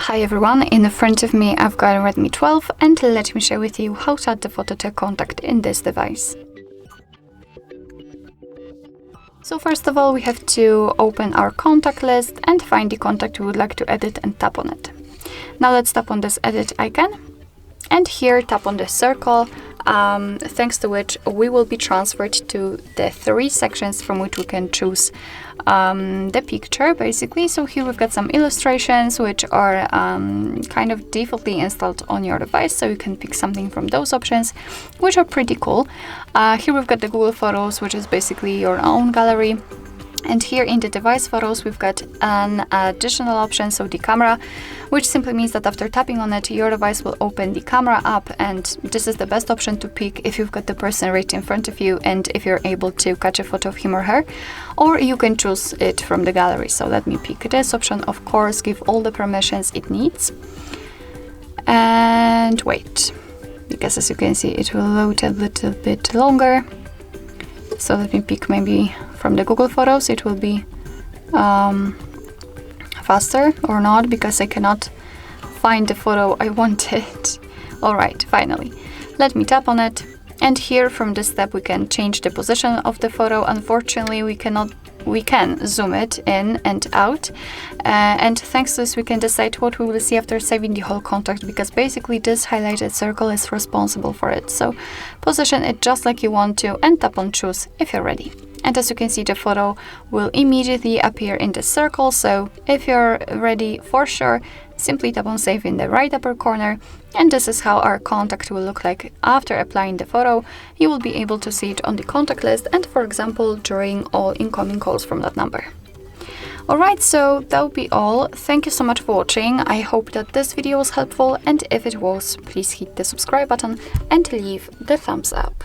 Hi everyone, in front of me I've got a Redmi 12 and let me share with you how to add the photo to a contact in this device. So first of all we have to open our contact list and find the contact we would like to edit and tap on it. Now let's tap on this edit icon and here tap on the circle, thanks to which we will be transferred to the 3 sections from which we can choose the picture basically. So here we've got some illustrations which are kind of defaultly installed on your device, so you can pick something from those options, which are pretty cool. Here we've got the Google Photos, which is basically your own gallery. And here in the device photos, we've got an additional option, so the camera, which simply means that after tapping on it, your device will open the camera app, and this is the best option to pick if you've got the person right in front of you and if you're able to catch a photo of him or her, or you can choose it from the gallery. So let me pick this option, of course, give all the permissions it needs, and wait, because as you can see, it will load a little bit longer. So let me pick maybe from the Google Photos, it will be faster or not, because I cannot find the photo I wanted. Alright, finally. Let me tap on it, and here from this step we can change the position of the photo. Unfortunately, we can zoom it in and out, and thanks to this we can decide what we will see after saving the whole contact, because basically this highlighted circle is responsible for it. So position it just like you want to and tap on choose if you're ready. And as you can see, the photo will immediately appear in the circle, so if you're ready for sure, simply tap on save in the right upper corner, and this is how our contact will look like after applying the photo. You will be able to see it on the contact list and, for example, during all incoming calls from that number. Alright, so that will be all. Thank you so much for watching. I hope that this video was helpful, and if it was, please hit the subscribe button and leave the thumbs up.